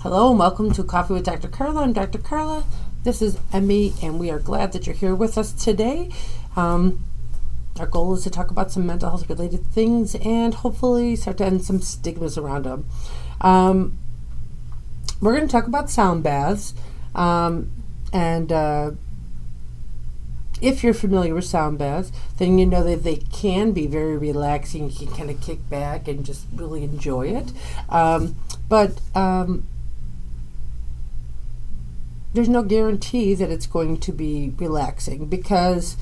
Hello and welcome to Coffee with Dr. Carla. I'm Dr. Carla. This is Emmy, and we are glad that you're here with us today. Our goal is to talk about some mental health related things and hopefully start to end some stigmas around them. We're going to talk about sound baths, and if you're familiar with sound baths, then you know that they can be very relaxing. You can kind of kick back and just really enjoy it. But there's no guarantee that it's going to be relaxing because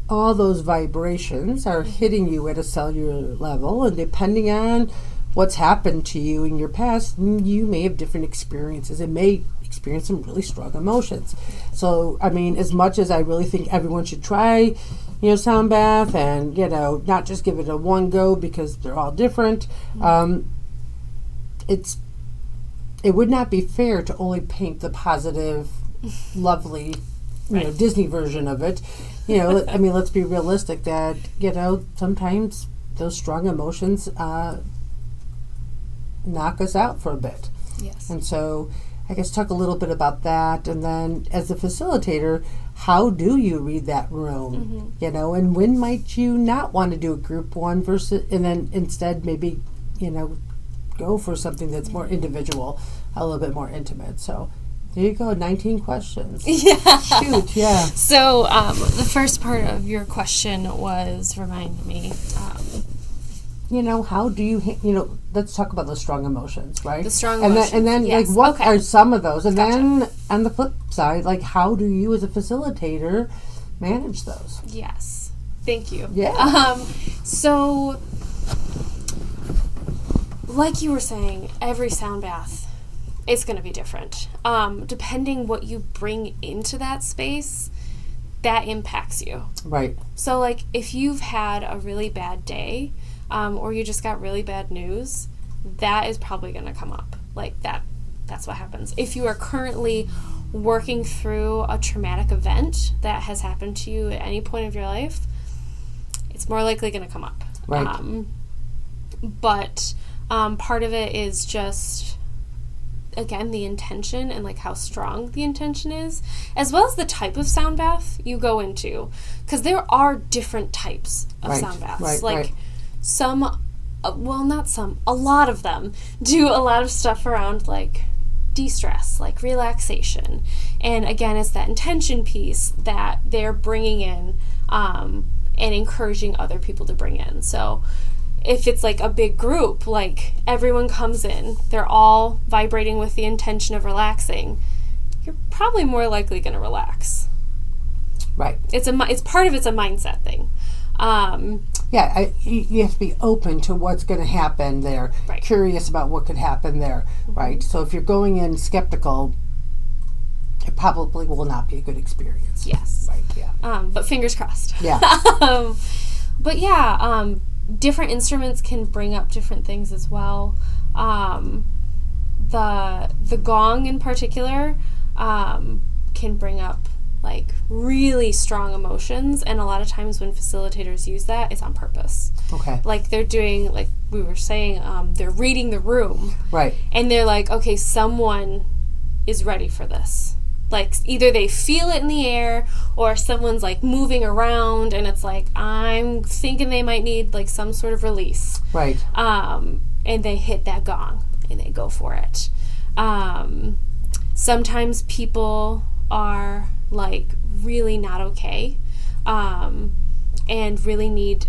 all those vibrations are hitting you at a cellular level, and depending on what's happened to you in your past, you may have different experiences. It may experience some really strong emotions. So, I mean, as much as I really think everyone should try, sound bath and, not just give it a one go because they're all different, it would not be fair to only paint the positive, lovely, right. Disney version of it. I mean, let's be realistic that, sometimes those strong emotions knock us out for a bit. Yes. And so I guess talk a little bit about that. And then as a facilitator, how do you read that room? And when might you not want to do a group one versus, and then instead maybe, go for something that's more individual, a little bit more intimate. So there you go, 19 questions. Yeah. Shoot, yeah. So the first part of your question was, remind me. How do you, let's talk about those strong emotions, right? The strong emotions. And then yes. what okay. are some of those? And Gotcha. then on the flip side, how do you as a facilitator manage those? Yes. Thank you. Yeah. So, like you were saying, every sound bath is going to be different. Depending what you bring into that space, that impacts you. Right. So, if you've had a really bad day, or you just got really bad news, that is probably going to come up. That's what happens. If you are currently working through a traumatic event that has happened to you at any point of your life, it's more likely going to come up. Right. But part of it is just, again, the intention and how strong the intention is, as well as the type of sound bath you go into, because there are different types of sound baths. Right. Some, not some, a lot of them do a lot of stuff around de-stress, relaxation. And again, it's that intention piece that they're bringing in and encouraging other people to bring in. So if it's a big group, everyone comes in, they're all vibrating with the intention of relaxing, you're probably more likely going to relax. Right. It's part of it's a mindset thing. You have to be open to what's going to happen there, right. Curious about what could happen there, right? So if you're going in skeptical, it probably will not be a good experience. Yes. Right, yeah. But fingers crossed. Yeah. But yeah, different instruments can bring up different things as well. The gong in particular can bring up really strong emotions, and a lot of times when facilitators use that, it's on purpose. Okay. They're doing, we were saying, they're reading the room. Right. And they're okay, someone is ready for this. Either they feel it in the air, or someone's moving around, and it's I'm thinking they might need some sort of release. Right. And they hit that gong and they go for it. Sometimes people are really not okay, and really need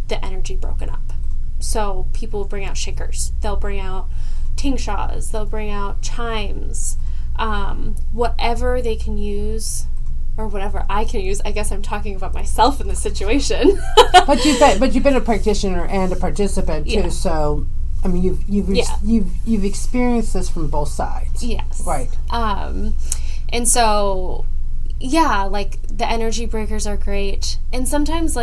the energy broken up. So people bring out shakers, they'll bring out ℂ𝕇𝐴𝑠, they'll bring out chimes, whatever they can use, or whatever I can use. I guess I'm talking about myself in this situation. But you've been a practitioner and a participant too, so I mean you've experienced this from both sides. Yes. Right. And so the energy breakers are great, and sometimes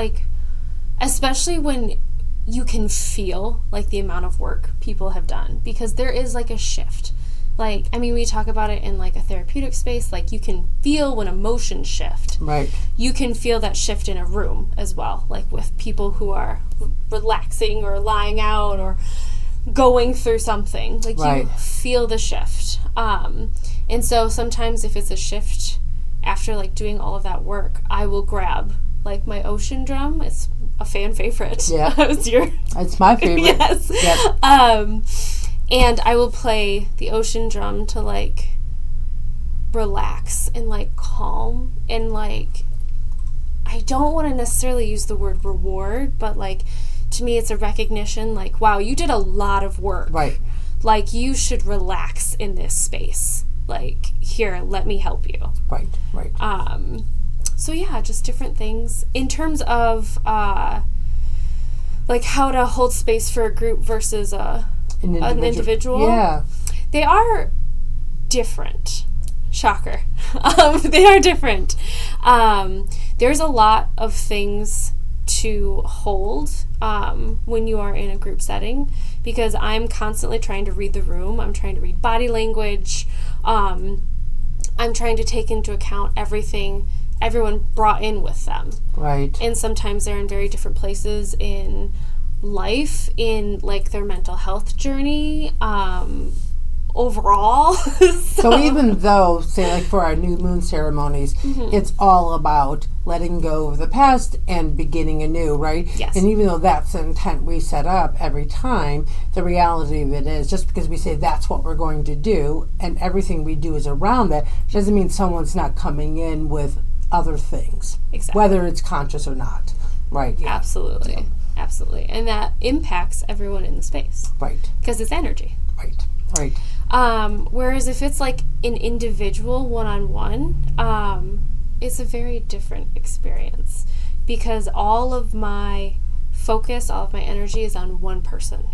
especially when you can feel the amount of work people have done, because there is a shift. We talk about it in a therapeutic space, you can feel when emotions shift. Right. You can feel that shift in a room as well, with people who are relaxing or lying out or going through something. Like Right. you feel the shift. And so sometimes if it's a shift after like doing all of that work, I will grab like my ocean drum. It's a fan favorite. Yeah. It's my favorite. Yes. Yep. And I will play the ocean drum to like relax and like calm and like, I don't want to necessarily use the word reward, but like to me it's a recognition like, wow, you did a lot of work. Right. Like you should relax in this space. Like, here, let me help you. Right. Right. So yeah, just different things in terms of like how to hold space for a group versus an individual. Yeah. They are different. Shocker. They are different. There's a lot of things to hold when you are in a group setting, because I'm constantly trying to read the room. I'm trying to read body language. I'm trying to take into account everything everyone brought in with them. Right. And sometimes they're in very different places in life, in like their mental health journey, overall. So even though, say like for our new moon ceremonies, it's all about letting go of the past and beginning anew, right? Yes. And even though that's the intent we set up every time, the reality of it is just because we say that's what we're going to do and everything we do is around that, doesn't mean someone's not coming in with other things. Exactly. Whether it's conscious or not. Right. Yeah. Absolutely. Yeah. Absolutely. And that impacts everyone in the space. Right. Because it's energy. Right. Right. Whereas if it's like an individual one-on-one, it's a very different experience, because all of my focus, all of my energy is on one person.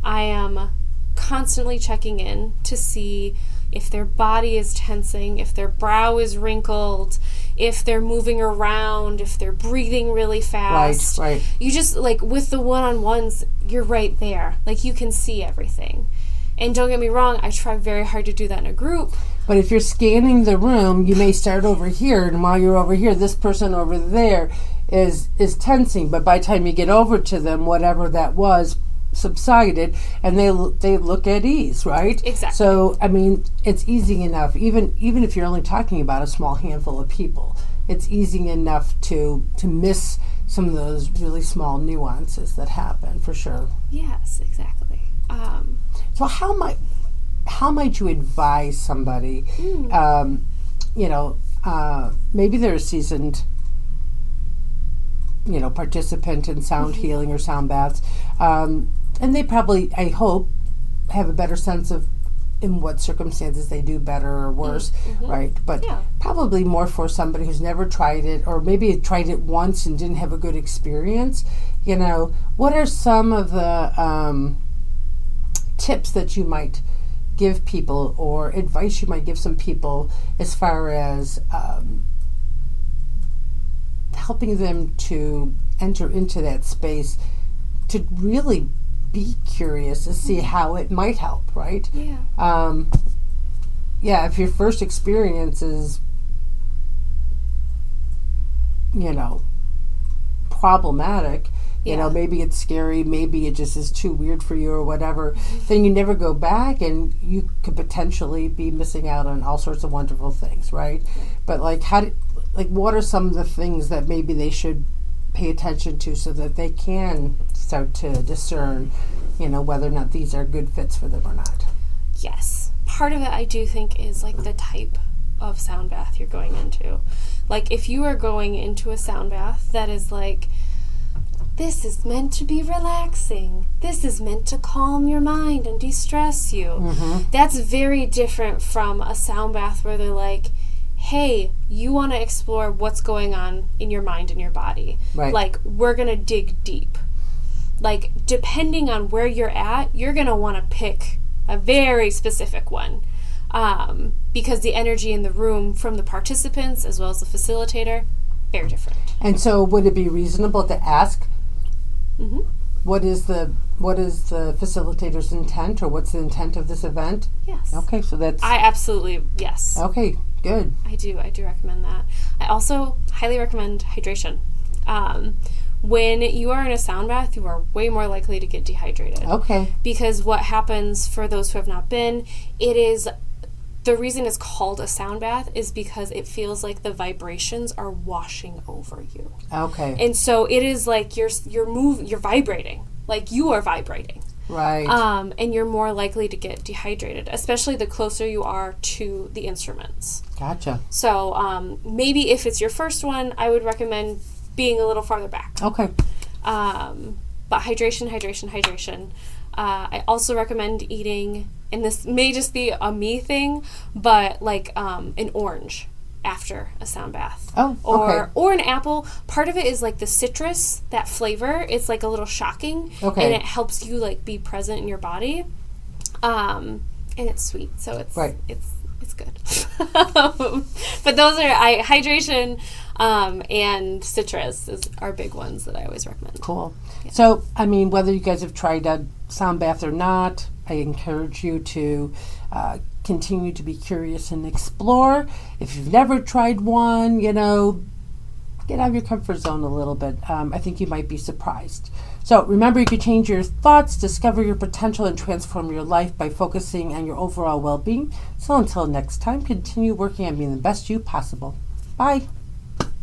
I am constantly checking in to see if their body is tensing, if their brow is wrinkled, if they're moving around, if they're breathing really fast. Right. You just, like, with the one-on-ones, you're right there. Like, you can see everything. And don't get me wrong, I try very hard to do that in a group. But if you're scanning the room, you may start over here, and while you're over here, this person over there is tensing. But by the time you get over to them, whatever that was subsided, and they look at ease, right? Exactly. So, I mean, it's easy enough, even if you're only talking about a small handful of people, it's easy enough to miss some of those really small nuances that happen, for sure. Yes, exactly. So how might you advise somebody, maybe they're a seasoned, participant in sound healing or sound baths, and they probably, I hope, have a better sense of in what circumstances they do better or worse, right? But probably more for somebody who's never tried it, or maybe tried it once and didn't have a good experience. What are some of the tips that you might give people, or advice you might give some people as far as helping them to enter into that space, to really be curious to see how it might help, right? If your first experience is problematic, maybe it's scary, maybe it just is too weird for you or whatever, then you never go back, and you could potentially be missing out on all sorts of wonderful things, right? But what are some of the things that maybe they should pay attention to so that they can start to discern, whether or not these are good fits for them or not? Yes. Part of it, I do think, is like the type of sound bath you're going into. Like, if you are going into a sound bath that is like, this is meant to be relaxing, this is meant to calm your mind and de-stress you, that's very different from a sound bath where they're like, hey, you want to explore what's going on in your mind and your body. Right. Like, we're going to dig deep. Like, depending on where you're at, you're going to want to pick a very specific one. Because the energy in the room from the participants as well as the facilitator, very different. And so would it be reasonable to ask, what is the facilitator's intent, or what's the intent of this event? Yes. Okay, so that's... I absolutely, yes. Okay, good. I do recommend that. I also highly recommend hydration. when you are in a sound bath, you are way more likely to get dehydrated. Okay. Because what happens, for those who have not been, the reason it's called a sound bath is because it feels like the vibrations are washing over you. Okay. And so it is like you're vibrating. Like you are vibrating. Right. And you're more likely to get dehydrated, especially the closer you are to the instruments. Gotcha. So maybe if it's your first one, I would recommend being a little farther back. Okay. But hydration. I also recommend eating, and this may just be a me thing, but like an orange after a sound bath. Oh, okay. Or an apple. Part of it is like the citrus, that flavor. It's like a little shocking. Okay. And it helps you like be present in your body. And it's sweet, so it's right. It's good. But those are hydration and citrus are big ones that I always recommend. Cool. Yeah. So, I mean, whether you guys have tried a sound bath or not, I encourage you to continue to be curious and explore. If you've never tried one, get out of your comfort zone a little bit. I think you might be surprised. So remember, you can change your thoughts, discover your potential, and transform your life by focusing on your overall well-being. So until next time, continue working on being the best you possible. Bye.